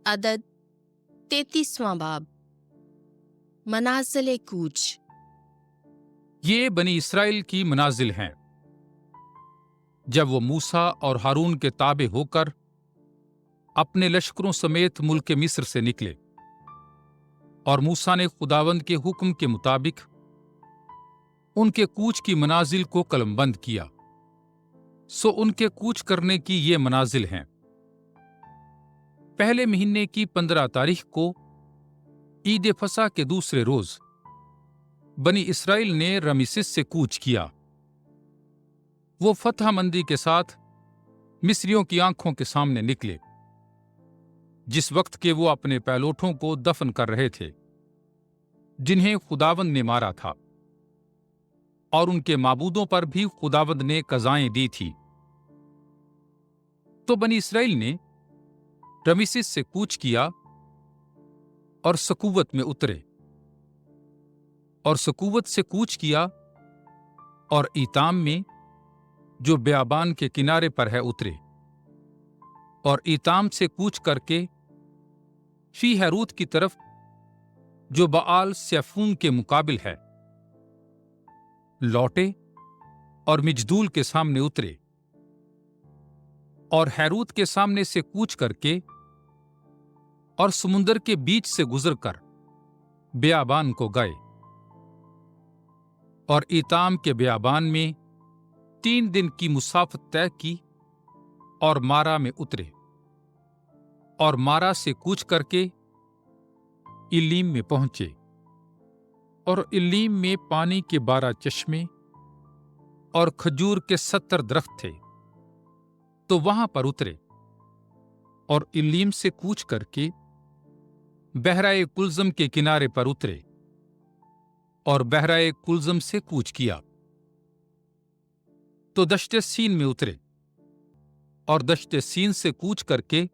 عدد 33واں باب منازل کوچ۔ یہ بنی اسرائیل کی منازل ہیں جب وہ موسیٰ اور ہارون کے تابع ہو کر اپنے لشکروں سمیت ملک مصر سے نکلے، اور موسیٰ نے خداوند کے حکم کے مطابق ان کے کوچ کی منازل کو قلم بند کیا، سو ان کے کوچ کرنے کی یہ منازل ہیں۔ پہلے مہینے کی 15 تاریخ کو عید فصح کے دوسرے روز بنی اسرائیل نے رمیسس سے کوچ کیا۔ وہ فتح مندی کے ساتھ مصریوں کی آنکھوں کے سامنے نکلے، جس وقت کہ وہ اپنے پہلوٹوں کو دفن کر رہے تھے جنہیں خداوند نے مارا تھا، اور ان کے معبودوں پر بھی خداوند نے قضائیں دی تھی۔ تو بنی اسرائیل نے رمیسس سے کوچ کیا اور سکوت میں اترے، اور سکوت سے کوچ کیا اور ایتام میں جو بیابان کے کنارے پر ہے اترے، اور ایتام سے کوچ کر کے فی ہیروت کی طرف جو بآل سیفون کے مقابل ہے لوٹے، اور مجدول کے سامنے اترے، اور ہیروت کے سامنے سے کوچ کر کے اور سمندر کے بیچ سے گزر کر بیابان کو گئے، اور ایتام کے بیابان میں 3 دن کی مسافت طے کی، اور مارا میں اترے، اور مارا سے کوچ کر کے ایلیم میں پہنچے، اور ایلیم میں پانی کے 12 چشمے اور کھجور کے 70 درخت تھے، تو وہاں پر اترے، اور ایلیم سے کوچ کر کے بحرۂ کلزم کے کنارے پر اترے، اور بحرۂ کلزم سے کوچ کیا، تو دشت سین میں اترے، اور دشت سین سے کوچ کر کے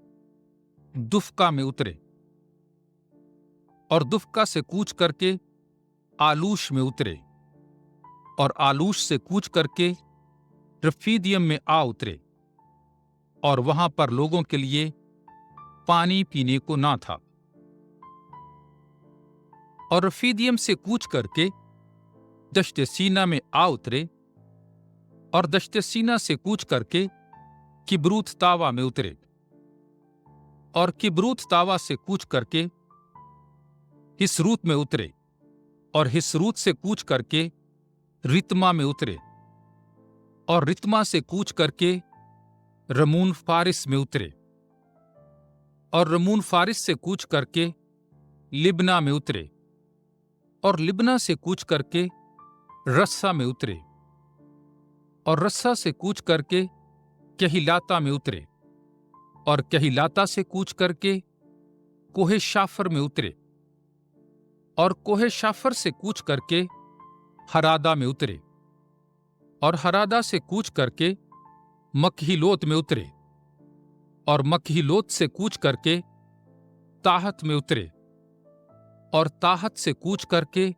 دفقہ میں اترے، اور دفقہ سے کوچ کر کے آلوش میں اترے، اور آلوش سے کوچ کر کے رفیدیم میں اترے، اور وہاں پر لوگوں کے لیے پانی پینے کو نہ تھا، اور رفیدیم سے کوچ کر کے دشت سینا میں اترے، اور دشت سینا سے کوچ کر کے کبروت تاوا میں اترے، اور کبروت تاوا سے کوچ کر کے ہسروت میں اترے، اور ہسروت سے کوچ کر کے رتما میں اترے، اور رتما سے کوچ کر کے رمون فارس میں اترے، اور رمون فارس سے کوچ کر کے لبنا میں اترے، اور لبنا سے کوچ کر کے رسا میں اترے، اور رسا سے کوچ کر کے کہیلاتا میں اترے، اور کہیلاتا سے کوچ کر کے کوہ شافر میں اترے، اور کوہ شافر سے کوچ کر کے ہرادا میں اترے، اور ہرادا سے کوچ کر کے مکہیلوت میں اترے، اور مکہیلوت سے کوچ کر کے تاحت میں اترے، اور تاحت سے کوچ کر کے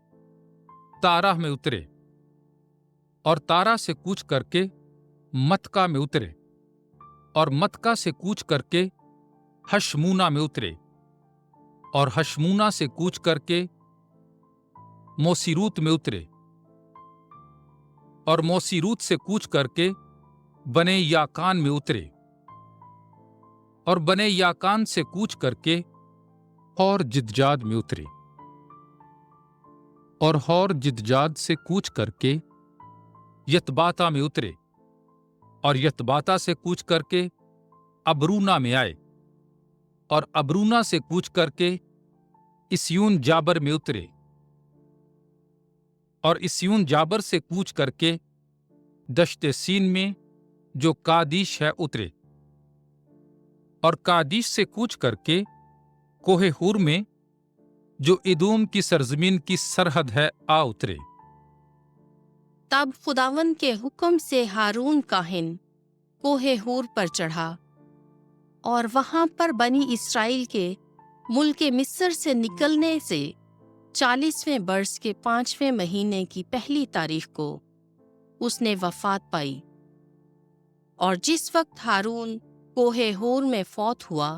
تارہ میں اترے، اور تارہ سے کوچ کر کے متکا میں اترے، اور متکا سے کوچ کر کے ہشمونا میں اترے، اور ہشمونا سے کوچ کر کے موسیروت میں اترے، اور موسیروت سے کوچ کر کے بنے یاکان میں اترے، اور بنے یاکان سے کوچ کر کے ہور جدجاد میں اترے، اور ہور جدجاد سے کوچ کر کے یتباتا میں اترے، اور یتباتا سے کوچ کر کے ابرونا میں آئے، اور ابرونا سے کوچ کر کے اسیون جابر میں اترے، اور اسیون جابر سے کوچ کر کے دشت سین میں جو کادیش ہے اترے، اور کادیش سے کوچ کر کے کوہ ہور میں جو ادوم کی سرزمین کی سرحد ہے اترے۔ تب خداوند کے حکم سے ہارون کاہن کوہ ہور پر چڑھا، اور وہاں پر بنی اسرائیل کے ملک مصر سے نکلنے سے 40ویں برس کے 5ویں مہینے کی پہلی تاریخ کو اس نے وفات پائی، اور جس وقت ہارون کوہ ہور میں فوت ہوا